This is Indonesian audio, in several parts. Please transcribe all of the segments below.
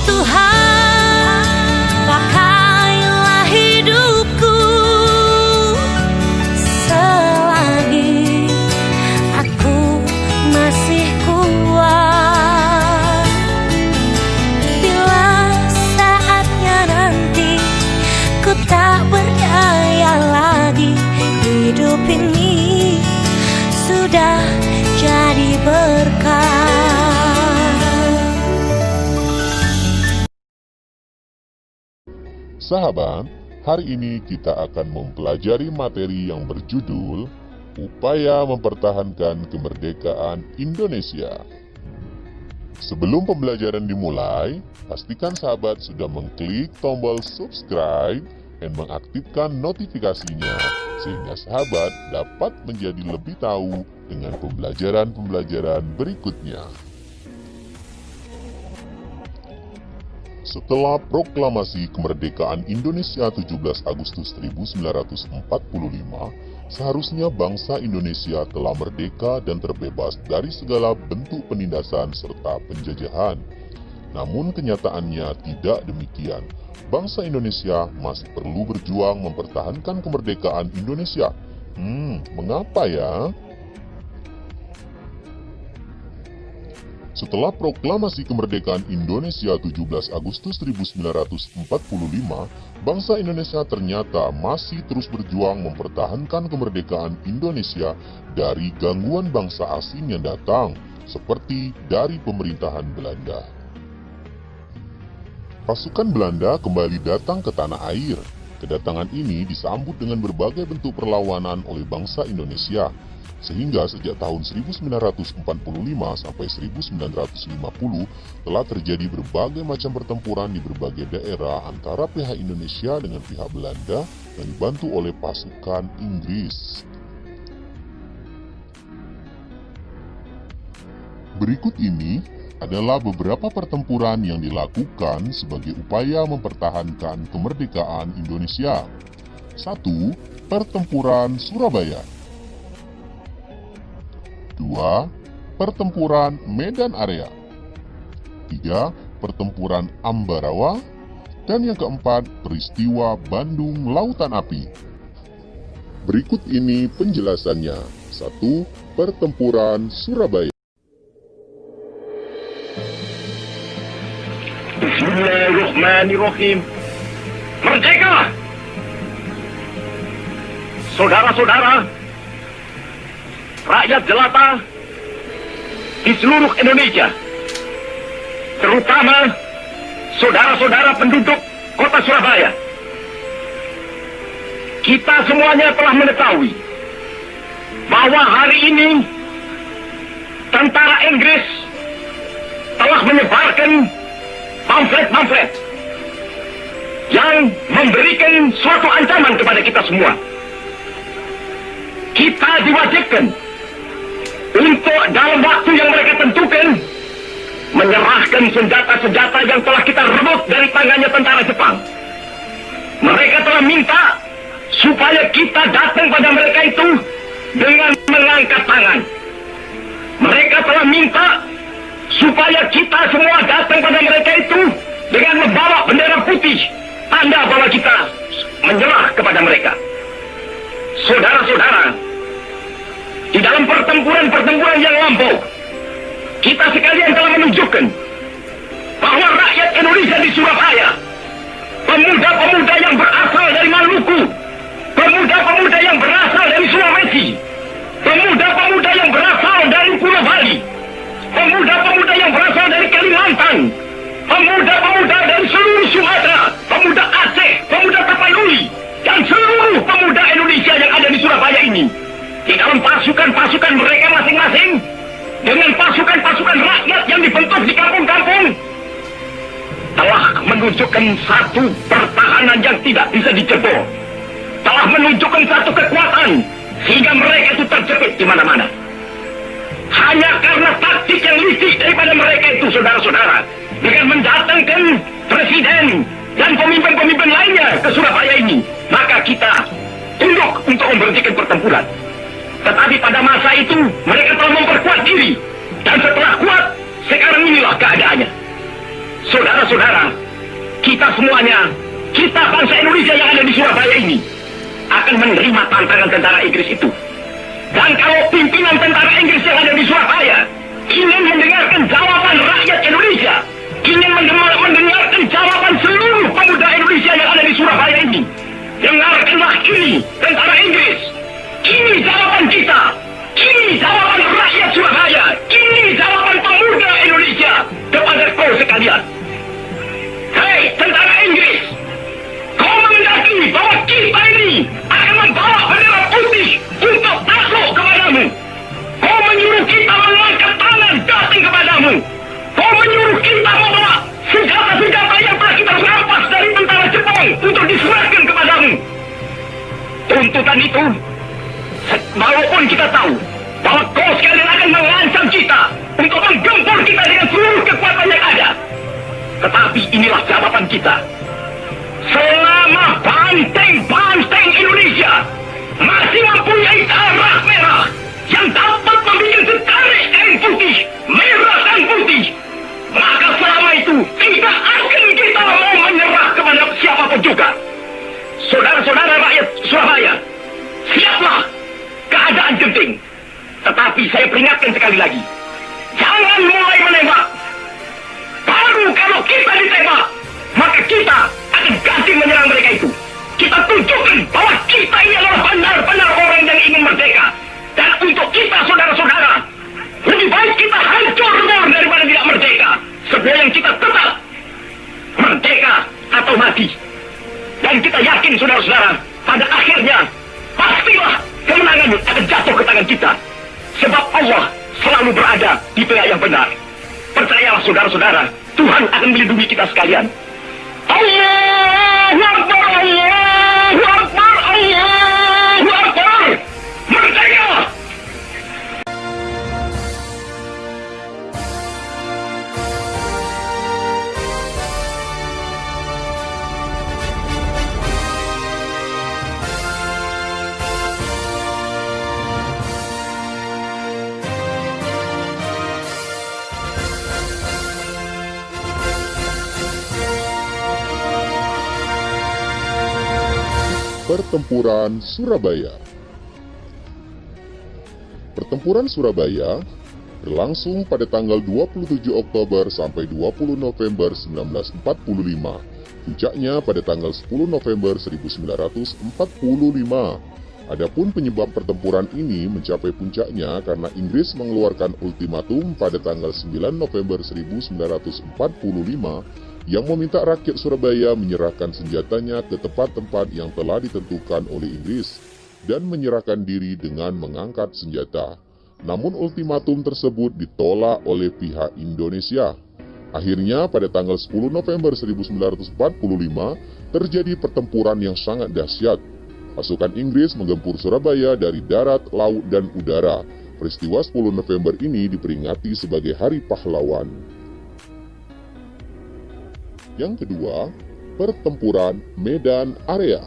Tuhan, pakailah hidupku selagi aku masih kuat. Bila saatnya nanti ku tak berdaya lagi, hidup ini sudah jadi berkah. Sahabat, hari ini kita akan mempelajari materi yang berjudul Upaya Mempertahankan Kemerdekaan Indonesia. Sebelum pembelajaran dimulai, pastikan sahabat sudah mengklik tombol subscribe dan mengaktifkan notifikasinya, sehingga sahabat dapat menjadi lebih tahu dengan pembelajaran-pembelajaran berikutnya. Setelah proklamasi kemerdekaan Indonesia 17 Agustus 1945, seharusnya bangsa Indonesia telah merdeka dan terbebas dari segala bentuk penindasan serta penjajahan. Namun kenyataannya tidak demikian. Bangsa Indonesia masih perlu berjuang mempertahankan kemerdekaan Indonesia. Mengapa ya? Setelah proklamasi kemerdekaan Indonesia 17 Agustus 1945, bangsa Indonesia ternyata masih terus berjuang mempertahankan kemerdekaan Indonesia dari gangguan bangsa asing yang datang, seperti dari pemerintahan Belanda. Pasukan Belanda kembali datang ke tanah air. Kedatangan ini disambut dengan berbagai bentuk perlawanan oleh bangsa Indonesia. Sehingga sejak tahun 1945 sampai 1950 telah terjadi berbagai macam pertempuran di berbagai daerah antara pihak Indonesia dengan pihak Belanda yang dibantu oleh pasukan Inggris. Berikut ini adalah beberapa pertempuran yang dilakukan sebagai upaya mempertahankan kemerdekaan Indonesia. 1. Pertempuran Surabaya. 2. Pertempuran Medan Area. 3. Pertempuran Ambarawa. Dan yang keempat, peristiwa Bandung Lautan Api. Berikut ini penjelasannya. 1. Pertempuran Surabaya. Bismillahirrahmanirrahim. Merdeka! Saudara-saudara, rakyat jelata di seluruh Indonesia, terutama saudara-saudara penduduk kota Surabaya, kita semuanya telah mengetahui bahwa hari ini tentara Inggris telah menyebarkan pamflet-pamflet yang memberikan suatu ancaman kepada kita semua. Kita diwajibkan untuk dalam waktu yang mereka tentukan menyerahkan senjata-senjata yang telah kita rebut dari tangannya tentara Jepang. Mereka telah minta supaya kita datang pada mereka itu dengan mengangkat tangan. Mereka telah minta supaya kita semua datang pada mereka itu dengan membawa bendera putih, tanda bahwa kita menyerah kepada mereka. Saudara-saudara, di dalam pertempuran-pertempuran yang lampau, kita sekalian telah menunjukkan bahwa rakyat Indonesia di Surabaya, pemuda-pemuda yang berasal dari Maluku, pemuda-pemuda yang berasal dari Sulawesi, pemuda-pemuda yang berasal dari Pulau Bali, pemuda-pemuda yang berasal dari Kalimantan, pemuda-pemuda dari seluruh Sumatera, pemuda Aceh, pemuda Tapanuli, dan seluruh pemuda Indonesia yang ada di Surabaya ini, di dalam pasukan-pasukan mereka masing-masing, dengan pasukan-pasukan rakyat yang dibentuk di kampung-kampung, telah menunjukkan satu pertahanan yang tidak bisa dijebol, telah menunjukkan satu kekuatan sehingga mereka itu terjepit di mana-mana. Hanya karena taktik yang licik daripada mereka itu, saudara-saudara, dengan mendatangkan presiden dan pemimpin-pemimpin lainnya ke Surabaya ini, maka kita tunduk untuk memberhentikan pertempuran. Tetapi pada masa itu mereka telah memperkuat diri, dan setelah kuat, sekarang inilah keadaannya. Saudara-saudara, kita semuanya, kita bangsa Indonesia yang ada di Surabaya ini, akan menerima tantangan tentara Inggris itu. Dan kalau pimpinan tentara Inggris yang ada di Surabaya ingin mendengarkan jawaban rakyat Indonesia, ingin mendengarkan jawaban seluruh pemuda Indonesia yang ada di Surabaya ini, dengarkanlah ini, tentara Inggris. Ini jawaban kita. Ini jawaban rakyat Surabaya. Ini jawaban pemuda Indonesia kepada kau sekalian. Hei, tentara Inggris, kau menghendaki bahwa kita ini akan membawa bendera putih untuk takluk kepadamu. Kau menyuruh kita mengangkat tangan datang kepadamu. Kau menyuruh kita membawa senjata-senjata yang telah kita rampas dari tentara Jepang untuk diserahkan kepadamu. Tuntutan itu, walaupun kita tahu bahwa kau sekalian akan mengancam kita untuk menggempur kita dengan seluruh kekuatan yang ada, tetapi inilah jawaban kita. Selama banteng-banteng Indonesia masih mempunyai darah merah yang dapat membuat setarik kain putih, merah dan putih, maka selama itu tidak akan kita mau menyerah kepada siapapun juga. Saudara-saudara rakyat Surabaya, siaplah, keadaan genting. Tetapi saya peringatkan sekali lagi, jangan mulai menembak. Baru kalau kita ditembak, maka kita akan ganti menyerang mereka itu. Kita tunjukkan bahwa kita ini adalah benar-benar orang yang ingin merdeka. Dan untuk kita, saudara-saudara, lebih baik kita hancur lebur daripada tidak merdeka. Sebelum kita tetap merdeka atau mati. Dan kita yakin, saudara-saudara, pada akhirnya pastilah kemenangan akan jatuh ke tangan kita. Sebab Allah selalu berada di pihak yang benar. Percayalah, saudara-saudara, Tuhan akan melindungi kita sekalian. Allahu Akbar, Allahu Akbar, Allahu Akbar. Merdeka! Pertempuran Surabaya. Pertempuran Surabaya berlangsung pada tanggal 27 Oktober sampai 20 November 1945. Puncaknya pada tanggal 10 November 1945. Adapun penyebab pertempuran ini mencapai puncaknya karena Inggris mengeluarkan ultimatum pada tanggal 9 November 1945 yang meminta rakyat Surabaya menyerahkan senjatanya ke tempat-tempat yang telah ditentukan oleh Inggris dan menyerahkan diri dengan mengangkat senjata. Namun ultimatum tersebut ditolak oleh pihak Indonesia. Akhirnya pada tanggal 10 November 1945 terjadi pertempuran yang sangat dahsyat. Pasukan Inggris menggempur Surabaya dari darat, laut, dan udara. Peristiwa 10 November ini diperingati sebagai Hari Pahlawan. Yang kedua, pertempuran Medan Area.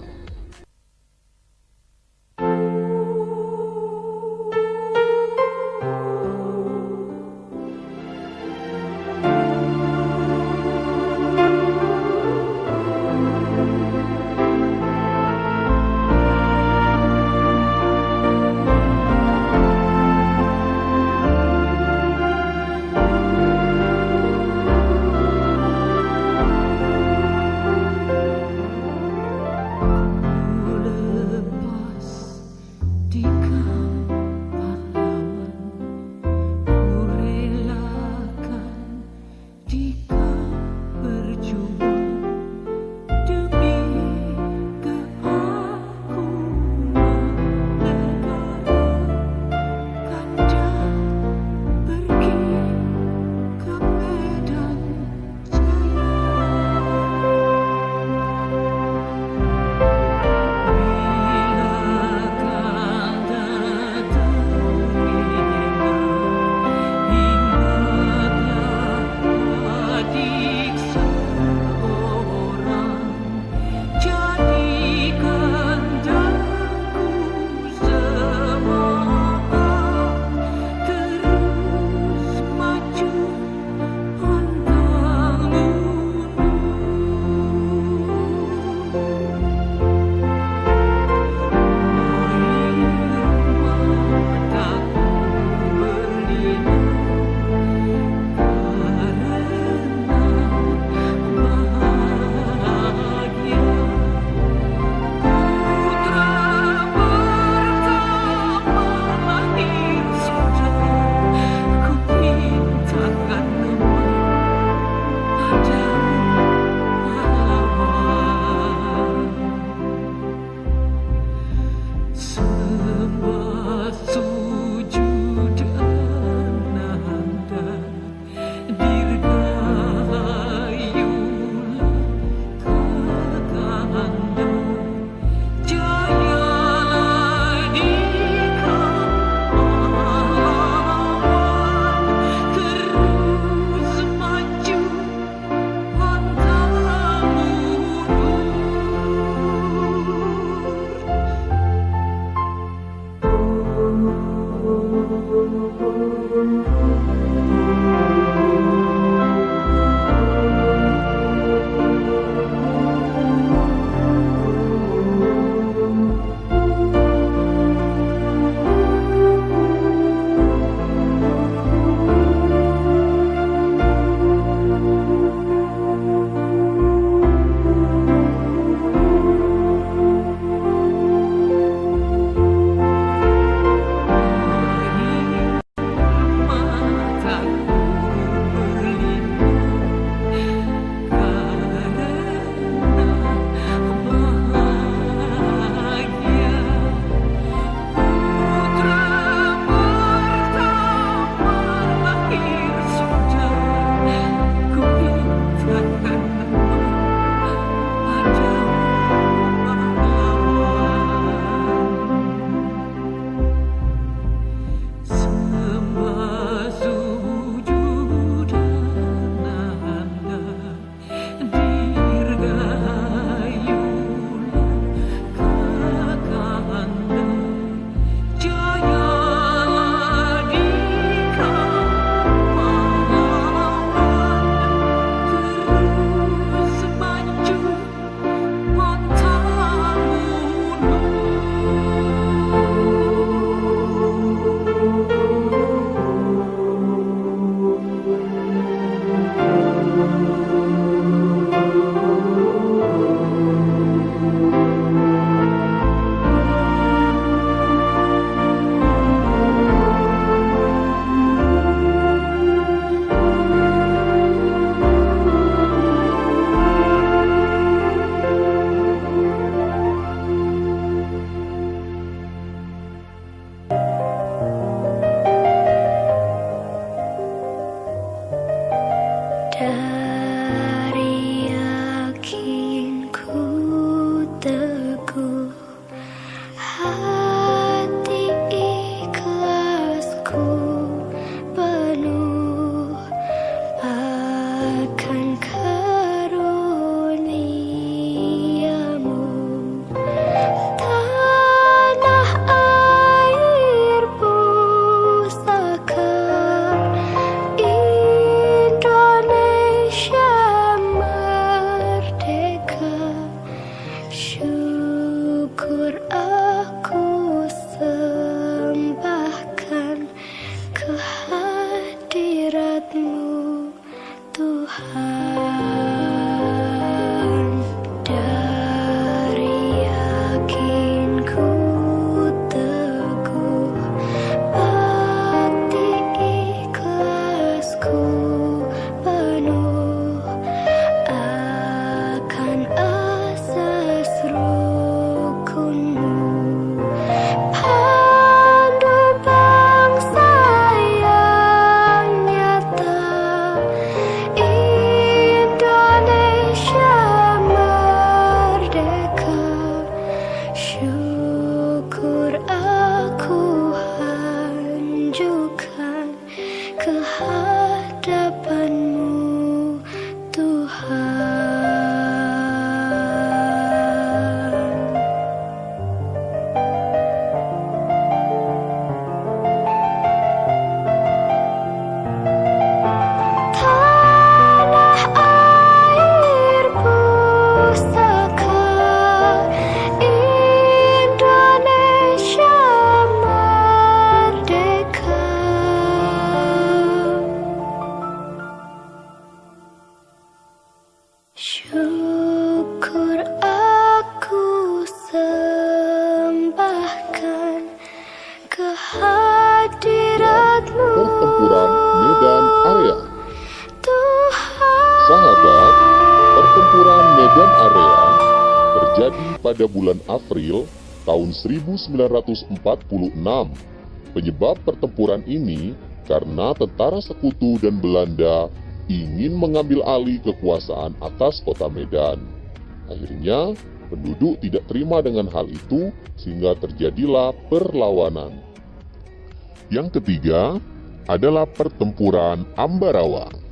Medan Area terjadi pada bulan April tahun 1946. Penyebab pertempuran ini karena tentara sekutu dan Belanda ingin mengambil alih kekuasaan atas kota Medan. Akhirnya, penduduk tidak terima dengan hal itu sehingga terjadilah perlawanan. Yang ketiga adalah pertempuran Ambarawa.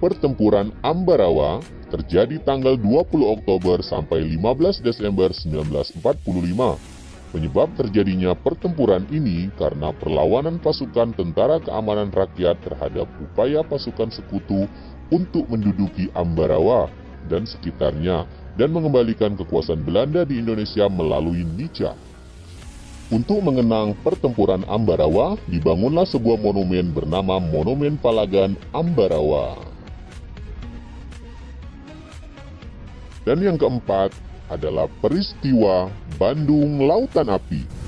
pertempuran Ambarawa terjadi tanggal 20 Oktober sampai 15 Desember 1945. Penyebab terjadinya pertempuran ini karena perlawanan pasukan Tentara Keamanan Rakyat terhadap upaya pasukan sekutu untuk menduduki Ambarawa dan sekitarnya dan mengembalikan kekuasaan Belanda di Indonesia melalui Nica. Untuk mengenang pertempuran Ambarawa, dibangunlah sebuah monumen bernama Monumen Palagan Ambarawa. Dan yang keempat adalah peristiwa Bandung Lautan Api.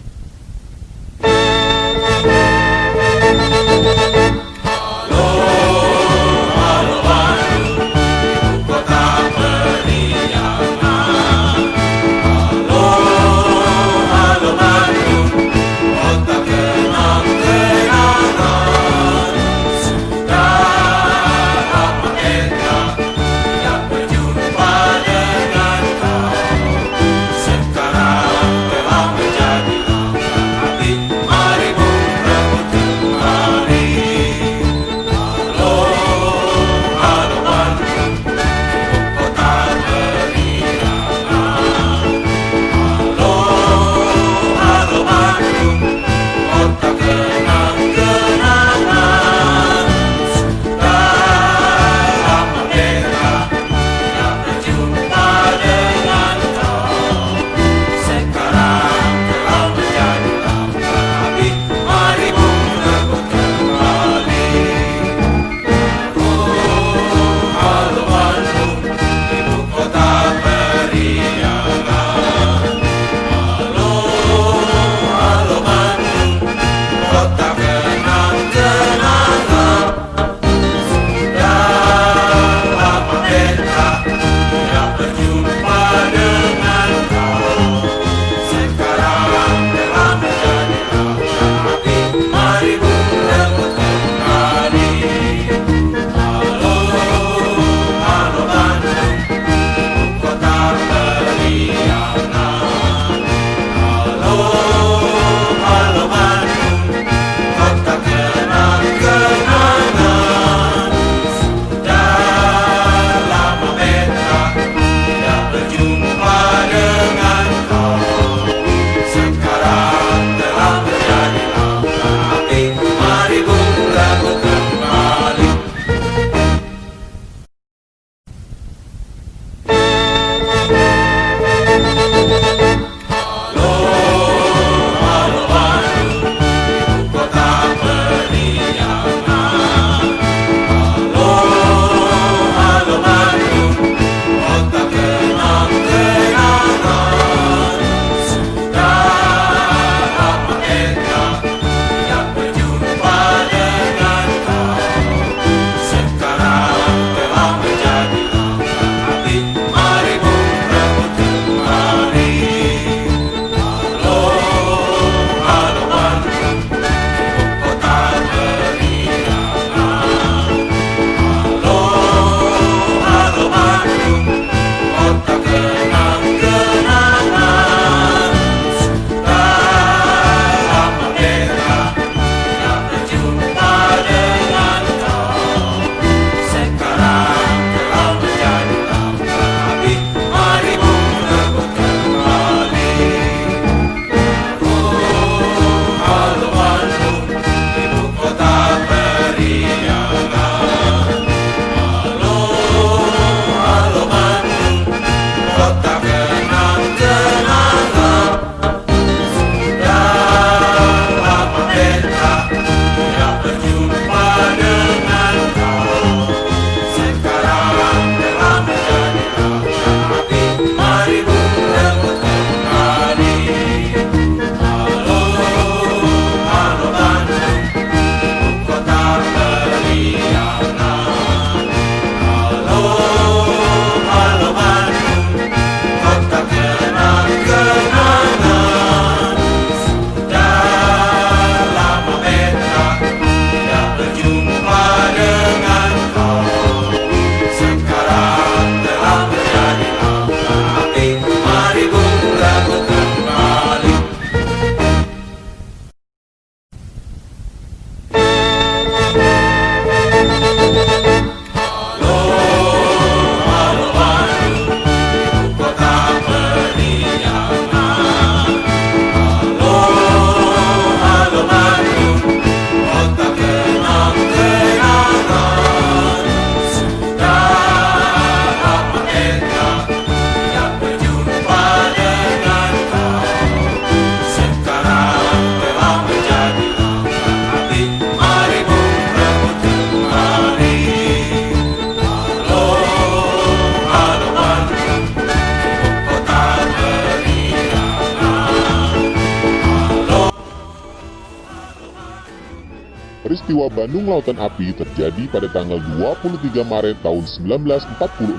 Peristiwa Bandung Lautan Api terjadi pada tanggal 23 Maret tahun 1946.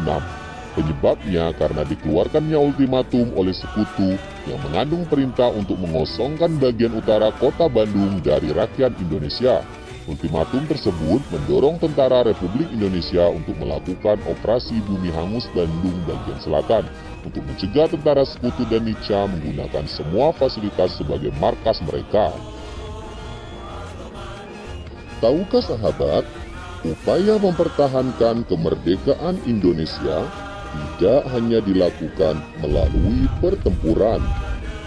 Penyebabnya karena dikeluarkannya ultimatum oleh sekutu yang mengandung perintah untuk mengosongkan bagian utara kota Bandung dari rakyat Indonesia. Ultimatum tersebut mendorong tentara Republik Indonesia untuk melakukan operasi Bumi Hangus Bandung bagian selatan untuk mencegah tentara sekutu dan Nica menggunakan semua fasilitas sebagai markas mereka. Tahukah sahabat, upaya mempertahankan kemerdekaan Indonesia tidak hanya dilakukan melalui pertempuran,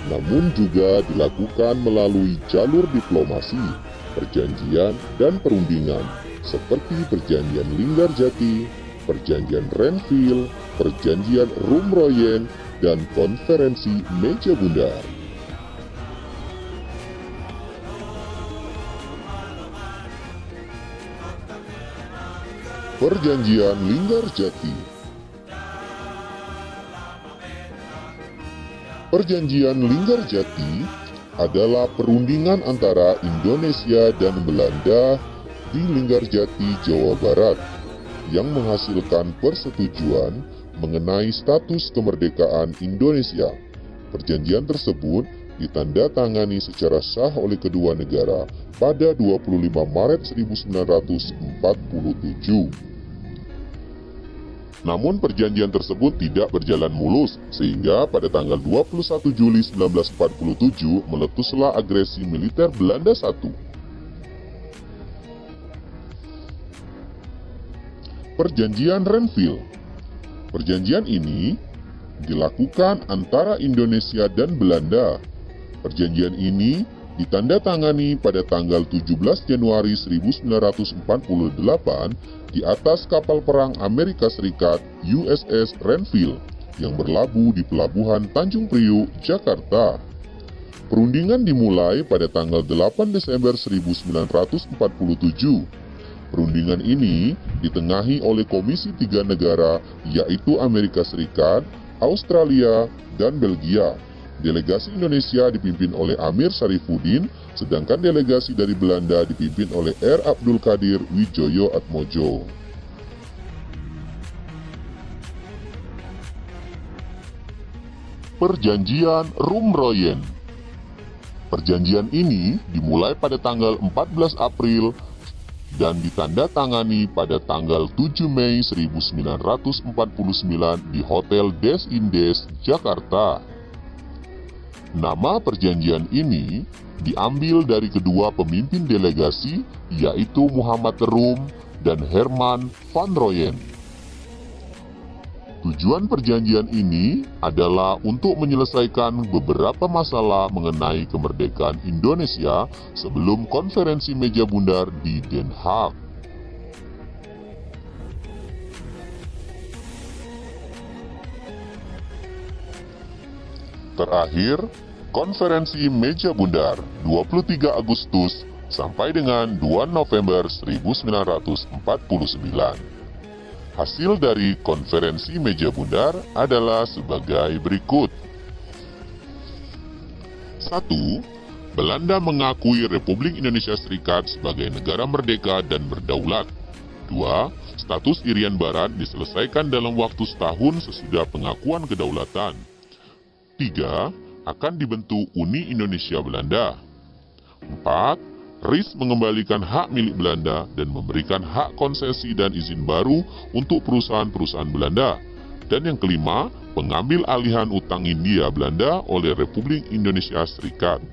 namun juga dilakukan melalui jalur diplomasi, perjanjian, dan perundingan, seperti Perjanjian Linggarjati, Perjanjian Renville, Perjanjian Rumroyen, dan Konferensi Meja Bundar. Perjanjian Linggarjati. Perjanjian Linggarjati adalah perundingan antara Indonesia dan Belanda di Linggarjati, Jawa Barat, yang menghasilkan persetujuan mengenai status kemerdekaan Indonesia. Perjanjian tersebut ditandatangani secara sah oleh kedua negara pada 25 Maret 1947. Namun perjanjian tersebut tidak berjalan mulus, sehingga pada tanggal 21 Juli 1947 meletuslah agresi militer Belanda I. Perjanjian Renville. Perjanjian ini dilakukan antara Indonesia dan Belanda. Perjanjian ini ditandatangani pada tanggal 17 Januari 1948 di atas kapal perang Amerika Serikat USS Renville yang berlabuh di pelabuhan Tanjung Priuk, Jakarta. Perundingan dimulai pada tanggal 8 Desember 1947. Perundingan ini ditengahi oleh Komisi 3 negara, yaitu Amerika Serikat, Australia, dan Belgia. Delegasi Indonesia dipimpin oleh Amir Syarifuddin, sedangkan delegasi dari Belanda dipimpin oleh R. Abdul Qadir Wijoyo Atmojo. Perjanjian Rumroyen. Perjanjian ini dimulai pada tanggal 14 April dan ditandatangani pada tanggal 7 Mei 1949 di Hotel Des Indes, Jakarta. Nama perjanjian ini diambil dari kedua pemimpin delegasi, yaitu Muhammad Rum dan Herman van Royen. Tujuan perjanjian ini adalah untuk menyelesaikan beberapa masalah mengenai kemerdekaan Indonesia sebelum konferensi meja bundar di Den Haag. Terakhir, konferensi meja bundar 23 Agustus sampai dengan 2 November 1949. Hasil dari konferensi meja bundar adalah sebagai berikut. 1. Belanda mengakui Republik Indonesia Serikat sebagai negara merdeka dan berdaulat. 2. Status Irian Barat diselesaikan dalam waktu setahun sesudah pengakuan kedaulatan. 3. Akan dibentuk Uni Indonesia Belanda. 4. RIS mengembalikan hak milik Belanda dan memberikan hak konsesi dan izin baru untuk perusahaan-perusahaan Belanda. Dan yang kelima, pengambil alihan utang Hindia Belanda oleh Republik Indonesia Serikat.